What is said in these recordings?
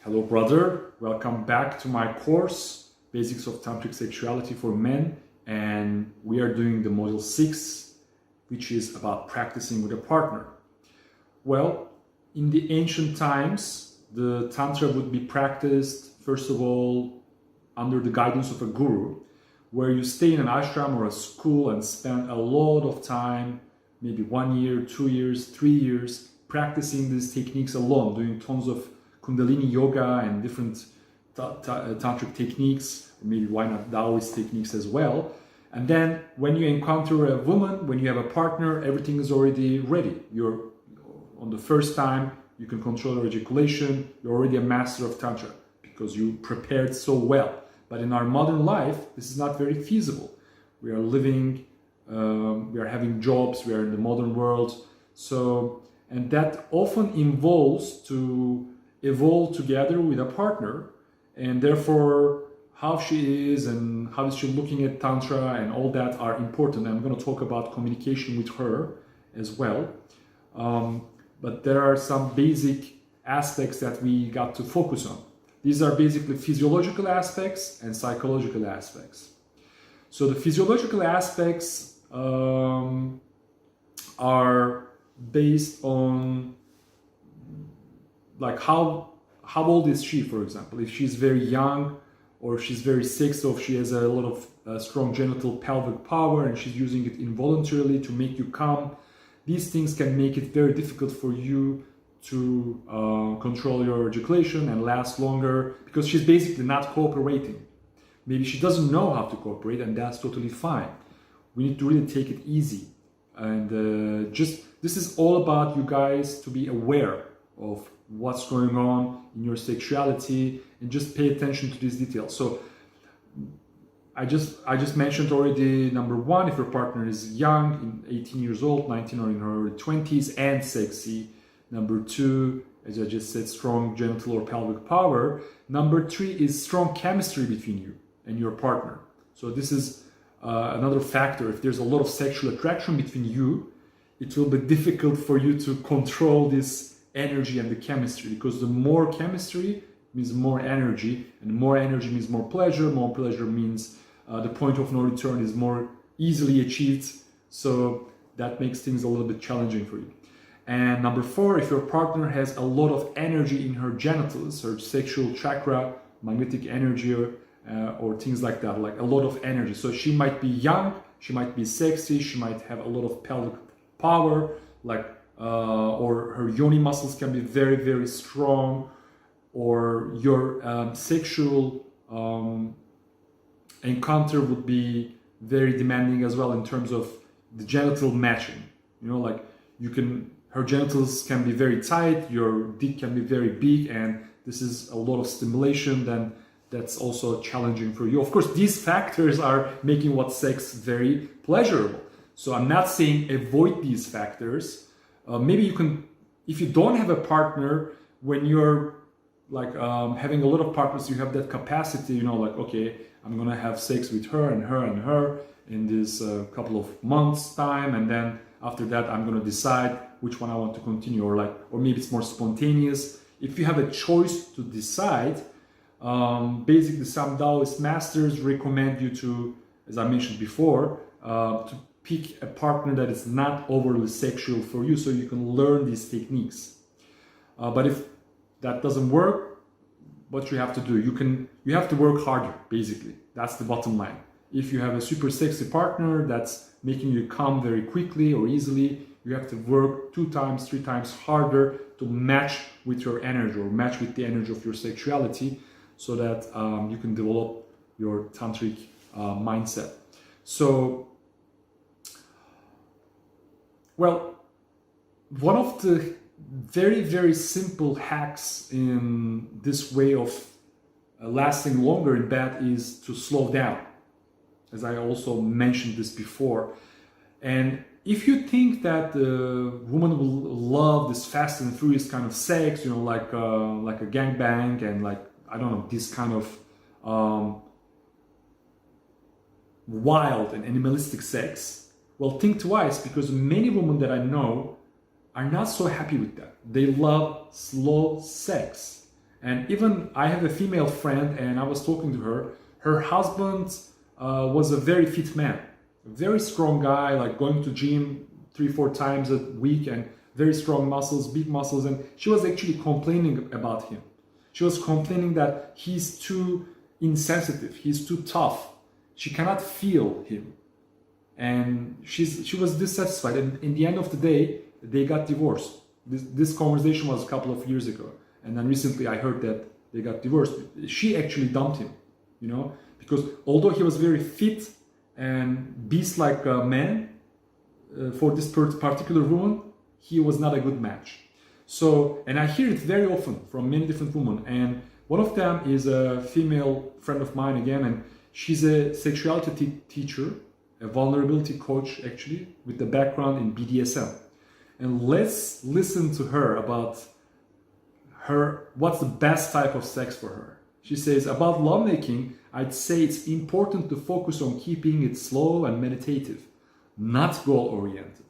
Hello, brother. Welcome back to my course, Basics of Tantric Sexuality for Men. And we are doing the module 6, which is about practicing with a partner. Well, in the ancient times, the Tantra would be practiced, first of all, under the guidance of a guru, where you stay in an ashram or a school and spend a lot of time, maybe 1 year, 2 years, 3 years, practicing these techniques alone, doing tons of Kundalini yoga and different tantric techniques, maybe why not Taoist techniques as well. And then when you encounter a woman, when you have a partner, everything is already ready. You're on the first time, you can control your ejaculation, you're already a master of Tantra because you prepared so well. But in our modern life, this is not very feasible. We are living, we are having jobs, we are in the modern world. And that often involves to evolve together with a partner, and therefore how she is and how is she looking at Tantra and all that are important. I'm going to talk about communication with her as well. But there are some basic aspects that we got to focus on. These are basically physiological aspects and psychological aspects. So the physiological aspects are based on like how old is she, for example. If she's very young, or if she's very sexy, or if she has a lot of strong genital pelvic power and she's using it involuntarily to make you come, these things can make it very difficult for you to control your ejaculation and last longer, because she's basically not cooperating. Maybe she doesn't know how to cooperate, and that's totally fine. We need to really take it easy. And this is all about you guys to be aware of what's going on in your sexuality and just pay attention to these details. So I just mentioned already, number one, if your partner is young, 18 years old, 19, or in her early 20s, and sexy. Number two, as I just said, strong genital or pelvic power. Number three is strong chemistry between you and your partner. So this is another factor. If there's a lot of sexual attraction between you, it will be difficult for you to control this energy and the chemistry, because the more chemistry means more energy, and more energy means more pleasure means the point of no return is more easily achieved. So that makes things a little bit challenging for you. And number four, if your partner has a lot of energy in her genitals, her sexual chakra, magnetic energy, or things like that, like a lot of energy. So she might be young, she might be sexy, she might have a lot of pelvic power, or her yoni muscles can be very, very strong, or your sexual encounter would be very demanding as well in terms of the genital matching. You know, like her genitals can be very tight, your dick can be very big, and this is a lot of stimulation, then that's also challenging for you. Of course, these factors are making what sex very pleasurable. So I'm not saying avoid these factors. Maybe you can, if you don't have a partner, when you're like having a lot of partners, you have that capacity, you know, like, okay, I'm gonna have sex with her and her and her in this couple of months time, and then after that I'm gonna decide which one I want to continue, or maybe it's more spontaneous. If you have a choice to decide, basically some Taoist masters recommend you to, as I mentioned before, to pick a partner that is not overly sexual for you, so you can learn these techniques. But if that doesn't work, what you have to do, you have to work harder, basically. That's the bottom line. If you have a super sexy partner that's making you come very quickly or easily, you have to work 2 times, 3 times harder to match with your energy, or match with the energy of your sexuality, so that you can develop your tantric mindset. So, well, one of the very, very simple hacks in this way of lasting longer in bed is to slow down, as I also mentioned this before. And if you think that the woman will love this fast and furious kind of sex, you know, like a gangbang and like, I don't know, this kind of wild and animalistic sex, well, think twice, because many women that I know are not so happy with that. They love slow sex. And even I have a female friend, and I was talking to her. Her husband was a very fit man, a very strong guy, like going to gym 3-4 times a week, and very strong muscles, big muscles. And she was actually complaining about him. She was complaining that he's too insensitive, he's too tough. She cannot feel him. And she was dissatisfied. And in the end of the day, they got divorced. This conversation was a couple of years ago. And then recently I heard that they got divorced. She actually dumped him, you know, because although he was very fit and beast-like man for this particular woman, he was not a good match. So, and I hear it very often from many different women. And one of them is a female friend of mine again, and she's a sexuality teacher, a vulnerability coach actually, with the background in BDSM. And let's listen to her about what's the best type of sex for her. She says, about lovemaking, I'd say it's important to focus on keeping it slow and meditative, not goal-oriented.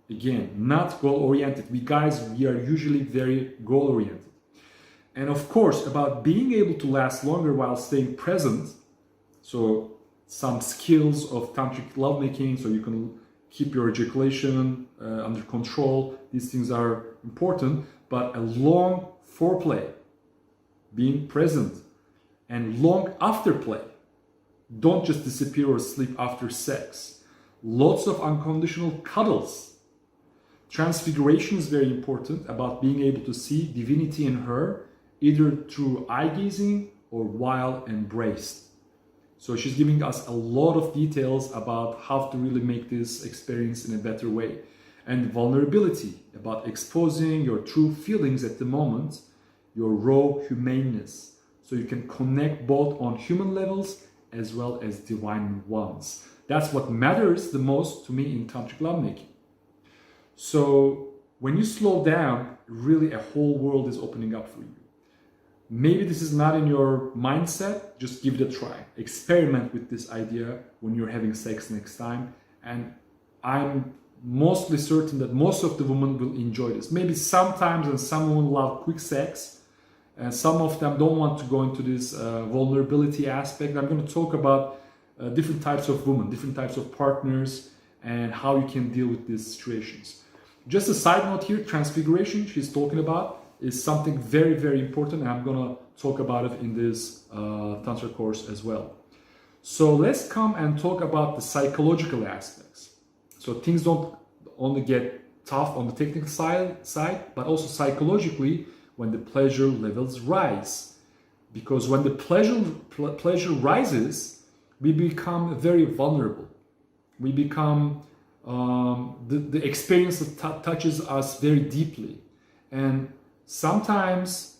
Again, not goal-oriented. We guys, we are usually very goal-oriented. And of course, about being able to last longer while staying present. So some skills of tantric lovemaking, so you can keep your ejaculation under control. These things are important. But a long foreplay, being present, and long afterplay. Don't just disappear or sleep after sex. Lots of unconditional cuddles. Transfiguration is very important, about being able to see divinity in her, either through eye gazing or while embraced. So she's giving us a lot of details about how to really make this experience in a better way. And vulnerability, about exposing your true feelings at the moment, your raw humaneness, so you can connect both on human levels as well as divine ones. That's what matters the most to me in tantric lovemaking. So when you slow down, really a whole world is opening up for you. Maybe this is not in your mindset, just give it a try. Experiment with this idea when you're having sex next time, and I'm mostly certain that most of the women will enjoy this. Maybe sometimes, and some women love quick sex, and some of them don't want to go into this vulnerability aspect. I'm going to talk about different types of women, different types of partners, and how you can deal with these situations. Just a side note here, transfiguration she's talking about is something very, very important, and I'm going to talk about it in this Tantra course as well. So let's come and talk about the psychological aspects. So things don't only get tough on the technical side, but also psychologically when the pleasure levels rise. Because when the pleasure rises, we become very vulnerable. We become, the experience that touches us very deeply. And sometimes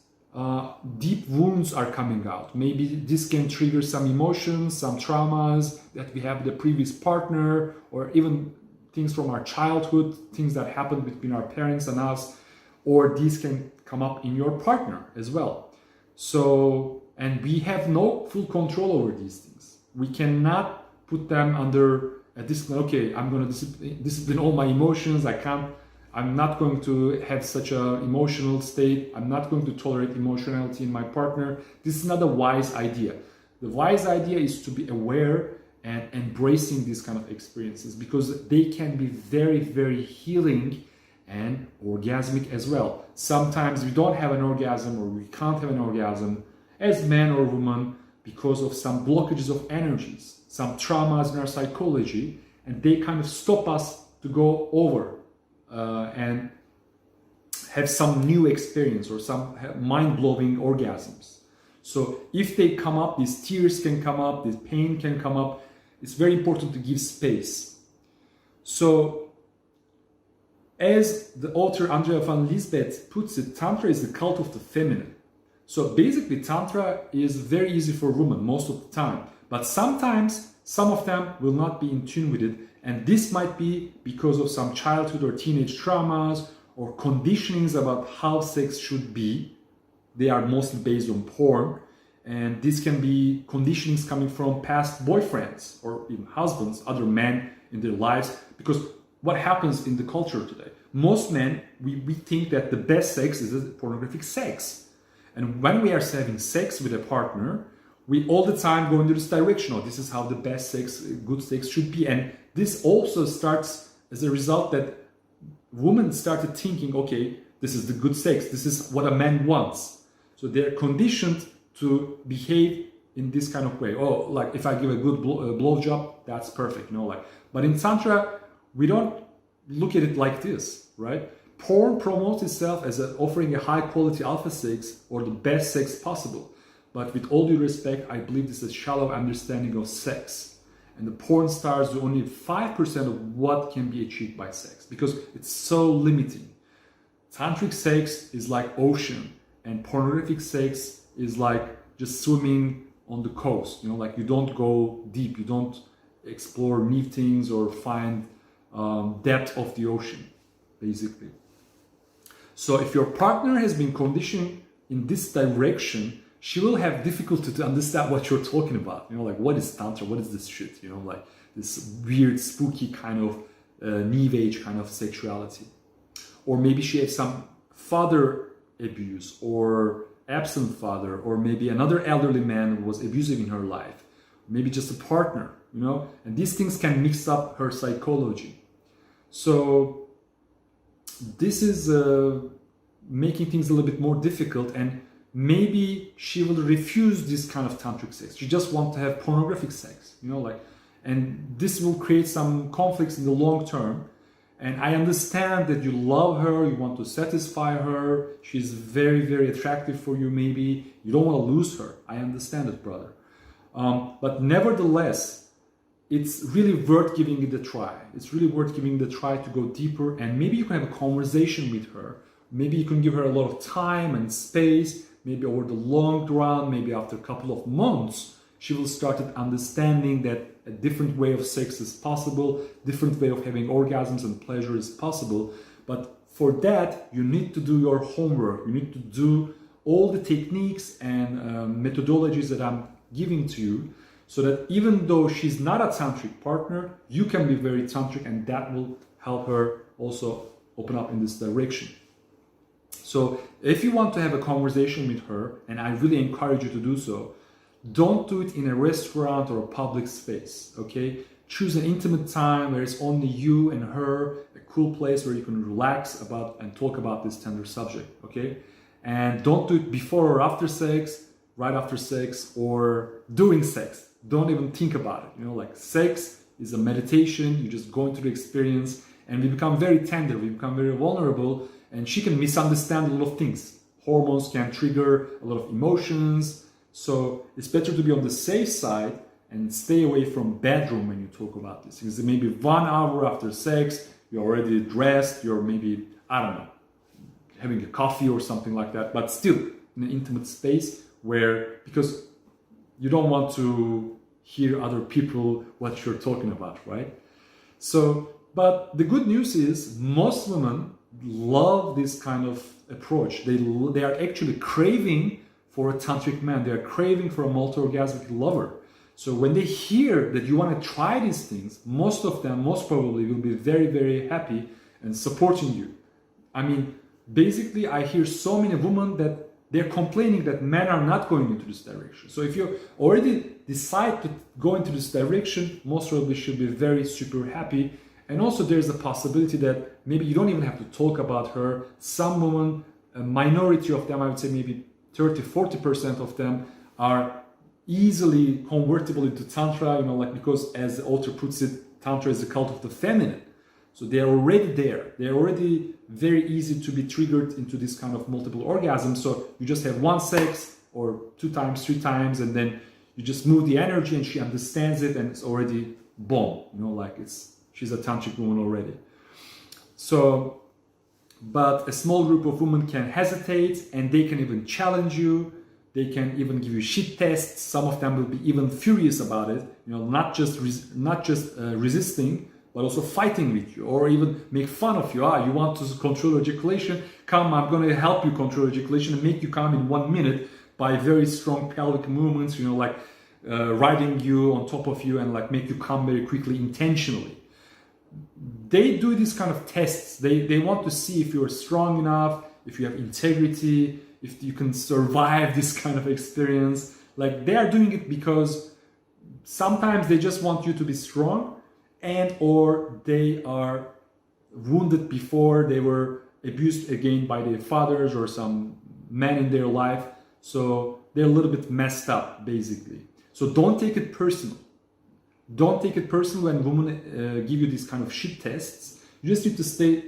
deep wounds are coming out. Maybe this can trigger some emotions, some traumas that we have with the previous partner, or even things from our childhood, things that happened between our parents and us, or these can come up in your partner as well. So, and we have no full control over these things. We cannot put them under a discipline. Okay, I'm going to discipline all my emotions. I'm not going to have such an emotional state. I'm not going to tolerate emotionality in my partner. This is not a wise idea. The wise idea is to be aware and embracing these kind of experiences, because they can be very, very healing and orgasmic as well. Sometimes we don't have an orgasm, or we can't have an orgasm as man or woman because of some blockages of energies, some traumas in our psychology, and they kind of stop us to go over and have some new experience or some mind-blowing orgasms. So if they come up, these tears can come up, this pain can come up. It's very important to give space. So, as the author Andrea van Liesbeth puts it, Tantra is the cult of the feminine. So basically, Tantra is very easy for women most of the time. But sometimes, some of them will not be in tune with it. And this might be because of some childhood or teenage traumas or conditionings about how sex should be. They are mostly based on porn. And this can be conditionings coming from past boyfriends or even husbands, other men in their lives. Because what happens in the culture today? Most men, we think that the best sex is pornographic sex. And when we are having sex with a partner, we all the time go into this direction. Oh, this is how the best sex, good sex should be. And this also starts as a result that women started thinking, okay, this is the good sex. This is what a man wants. So they're conditioned to behave in this kind of way. Oh, like if I give a good blowjob, that's perfect. But in Tantra, we don't look at it like this, right? Porn promotes itself as offering a high quality alpha sex or the best sex possible. But with all due respect, I believe this is a shallow understanding of sex. And the porn stars do only 5% of what can be achieved by sex because it's so limiting. Tantric sex is like ocean, and pornographic sex is like just swimming on the coast. Like you don't go deep, you don't explore new things or find depth of the ocean, basically. So if your partner has been conditioned in this direction, she will have difficulty to understand what you're talking about. Like what is Tantra? What is this shit? Like this weird, spooky kind of New Age kind of sexuality. Or maybe she had some father abuse or absent father, or maybe another elderly man was abusive in her life. Maybe just a partner, and these things can mix up her psychology. So this is making things a little bit more difficult, and maybe she will refuse this kind of tantric sex. She just wants to have pornographic sex, and this will create some conflicts in the long term. And I understand that you love her, you want to satisfy her, she's very, very attractive for you maybe, you don't want to lose her. I understand it, brother. But nevertheless, it's really worth giving it a try. It's really worth giving it a try to go deeper, and maybe you can have a conversation with her. Maybe you can give her a lot of time and space, maybe over the long run, maybe after a couple of months, she will start understanding that a different way of sex is possible, different way of having orgasms and pleasure is possible. But for that, you need to do your homework. You need to do all the techniques and methodologies that I'm giving to you, so that even though she's not a tantric partner, you can be very tantric, and that will help her also open up in this direction. So if you want to have a conversation with her, and I really encourage you to do so, don't do it in a restaurant or a public space, okay? Choose an intimate time where it's only you and her, a cool place where you can relax about and talk about this tender subject, okay? And don't do it before or after sex, right after sex, or during sex. Don't even think about it, like sex is a meditation, you just go into the experience, and we become very tender, we become very vulnerable, and she can misunderstand a lot of things. Hormones can trigger a lot of emotions, so it's better to be on the safe side and stay away from bedroom when you talk about this. Because maybe 1 hour after sex, you're already dressed, you're maybe, I don't know, having a coffee or something like that, but still in an intimate space because you don't want to hear other people what you're talking about, right? So, but the good news is most women love this kind of approach. They are actually craving for a tantric man. They are craving for a multi-orgasmic lover. So when they hear that you want to try these things, most of them, most probably, will be very, very happy and supporting you. I mean, basically, I hear so many women that they're complaining that men are not going into this direction. So if you already decide to go into this direction, most probably should be very super happy. And also there's a possibility that maybe you don't even have to talk about her. Some women, a minority of them, I would say maybe 30-40% of them, are easily convertible into Tantra, because as the author puts it, Tantra is the cult of the feminine. So they're already there. They're already very easy to be triggered into this kind of multiple orgasms. So you just have one sex or 2 times, 3 times, and then you just move the energy and she understands it, and it's already boom, she's a tantric woman already. So, but a small group of women can hesitate, and they can even challenge you. They can even give you shit tests. Some of them will be even furious about it. Not just resisting, but also fighting with you, or even make fun of you. You want to control ejaculation? Come, I'm going to help you control ejaculation and make you come in 1 minute by very strong pelvic movements. Riding you on top of you and make you come very quickly intentionally. They do these kind of tests. They want to see if you're strong enough, if you have integrity, if you can survive this kind of experience. Like, they are doing it because sometimes they just want you to be strong, and or they are wounded before, they were abused again by their fathers or some man in their life, so they're a little bit messed up basically. So don't take it personal. Don't take it personal when women give you these kind of shit tests. You just need to stay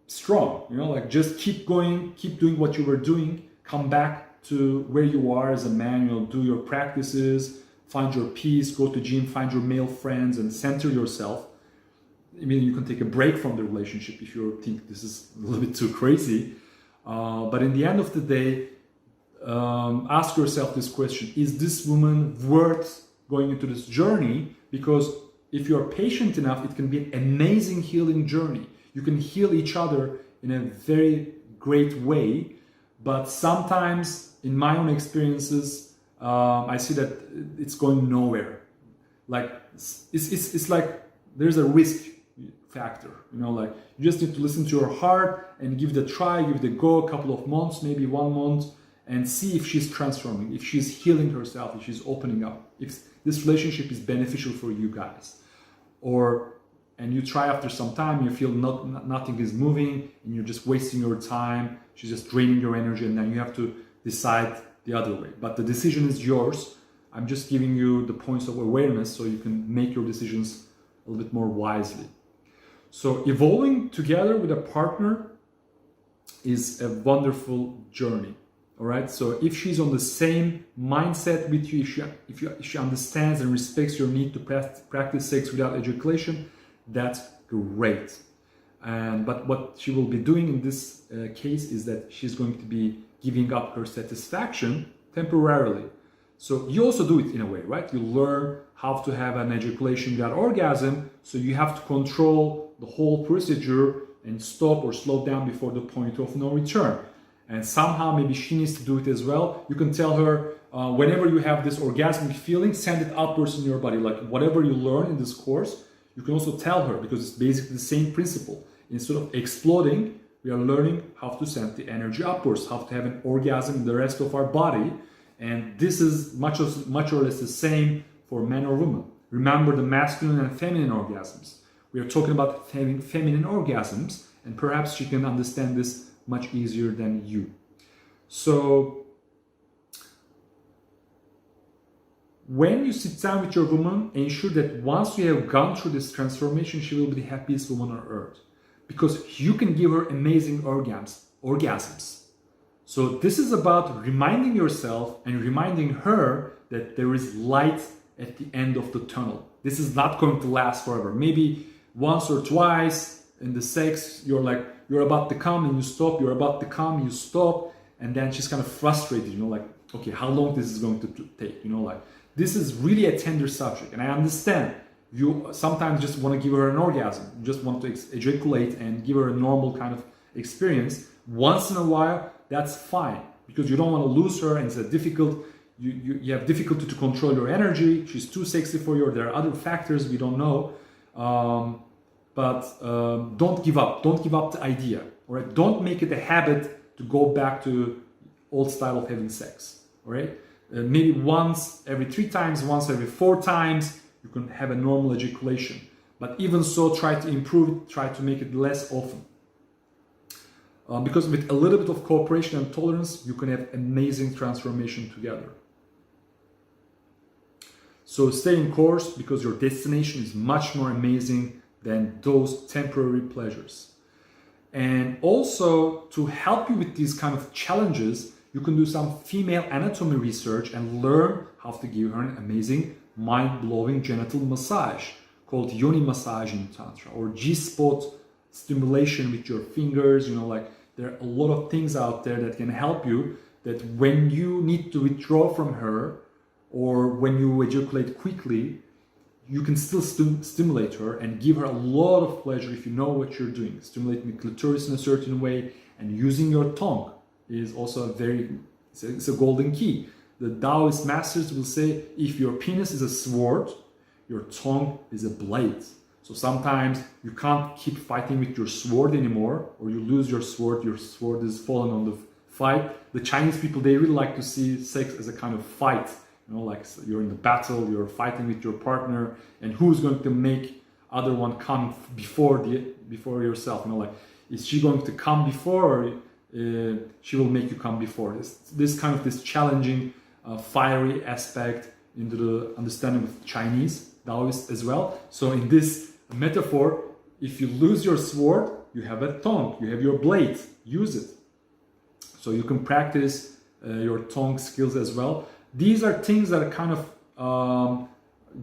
strong, you know, like just keep going, keep doing what you were doing, come back to where you are as a man, you know, do your practices, find your peace, go to gym, find your male friends and center yourself. I mean, you can take a break from the relationship if you think this is a little bit too crazy. But in the end of the day, ask yourself this question: is this woman worth going into this journey? Because if you're patient enough, it can be an amazing healing journey. You can heal each other in a very great way. But sometimes, in my own experiences, I see that it's going nowhere. Like, it's like there's a risk factor, you know, like you just need to listen to your heart and give it a try, give it a go, a couple of months, maybe 1 month, and see if she's transforming, if she's healing herself, if she's opening up, if this relationship is beneficial for you guys. And you try after some time, you feel nothing is moving and you're just wasting your time, she's just draining your energy, and then you have to decide the other way. But the decision is yours. I'm just giving you the points of awareness so you can make your decisions a little bit more wisely. So evolving together with a partner is a wonderful journey. All right. So if she's on the same mindset with you, if she understands and respects your need to practice sex without ejaculation, that's great. But what she will be doing in this case is that she's going to be giving up her satisfaction temporarily. So you also do it in a way, right? You learn how to have an ejaculation without orgasm. So you have to control the whole procedure and stop or slow down before the point of no return. And somehow maybe she needs to do it as well. You can tell her, whenever you have this orgasmic feeling, send it upwards in your body. Like whatever you learn in this course, you can also tell her, because it's basically the same principle. Instead of exploding, we are learning how to send the energy upwards, how to have an orgasm in the rest of our body. And this is much or less the same for men or women. Remember the masculine and feminine orgasms. We are talking about having feminine orgasms, and perhaps she can understand this much easier than you. So when you sit down with your woman, ensure that once you have gone through this transformation, she will be the happiest woman on earth, because you can give her amazing orgasms. So this is about reminding yourself and reminding her that there is light at the end of the tunnel. This is not going to last forever. Maybe once or twice in the sex, you're about to come and you stop, you're about to come, you stop, and then she's kind of frustrated, you know, like, okay, how long this is going to take, you know, like, this is really a tender subject. And I understand you sometimes just want to give her an orgasm, you just want to ejaculate and give her a normal kind of experience. Once in a while, that's fine, because you don't want to lose her, and it's a difficult, you have difficulty to control your energy, she's too sexy for you, there are other factors we don't know. But don't give up the idea, all right? Don't make it a habit to go back to old style of having sex, all right? Maybe once every 3 times, once every 4 times, you can have a normal ejaculation. But even so, try to improve it, try to make it less often. Because with a little bit of cooperation and tolerance, you can have amazing transformation together. So stay in course, because your destination is much more amazing than those temporary pleasures. And also, to help you with these kind of challenges, you can do some female anatomy research and learn how to give her an amazing, mind-blowing genital massage called yoni massage in Tantra, or G-spot stimulation with your fingers. You know, like, there are a lot of things out there that can help you, that when you need to withdraw from her, or when you ejaculate quickly, you can still stimulate her and give her a lot of pleasure if you know what you're doing. Stimulating the clitoris in a certain way and using your tongue is also it's a golden key. The Taoist masters will say, if your penis is a sword, your tongue is a blade. So sometimes you can't keep fighting with your sword anymore, or you lose your sword is fallen on the fight. The Chinese people, they really like to see sex as a kind of fight. Like you're in the battle, you're fighting with your partner, and who's going to make other one come before yourself? Like, is she going to come before, or she will make you come before? This challenging, fiery aspect into the understanding of Chinese Taoists as well. So in this metaphor, if you lose your sword, you have a tongue, you have your blade, use it. So you can practice your tongue skills as well. These are things that are kind of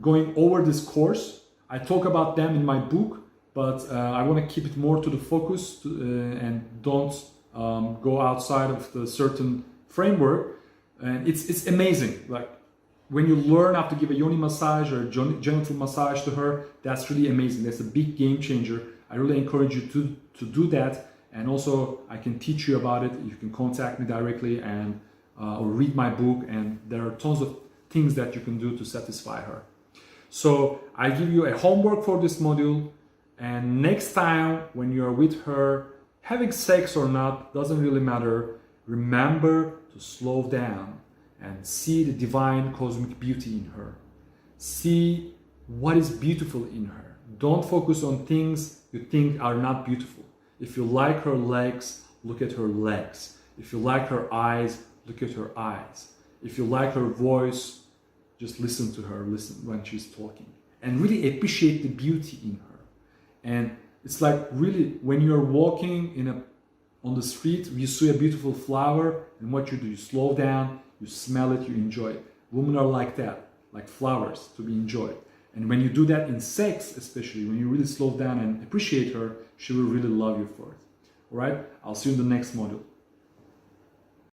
going over this course. I talk about them in my book, but I want to keep it more to the focus and don't go outside of the certain framework. And it's amazing. Like when you learn how to give a yoni massage or a genital massage to her, that's really amazing. That's a big game changer. I really encourage you to do that. And also, I can teach you about it. You can contact me directly and or read my book. And there are tons of things that you can do to satisfy her. So I give you a homework for this module. And next time when you are with her, having sex or not, doesn't really matter. Remember to slow down and see the divine cosmic beauty in her. See what is beautiful in her. Don't focus on things you think are not beautiful. If you like her legs, look at her legs. If you like her eyes, look at her eyes. If you like her voice, just listen to her, listen when she's talking. And really appreciate the beauty in her. And it's like really when you're walking on the street, you see a beautiful flower, and what you do, you slow down, you smell it, you enjoy it. Women are like that, like flowers to be enjoyed. And when you do that in sex, especially, when you really slow down and appreciate her, she will really love you for it. All right? I'll see you in the next module.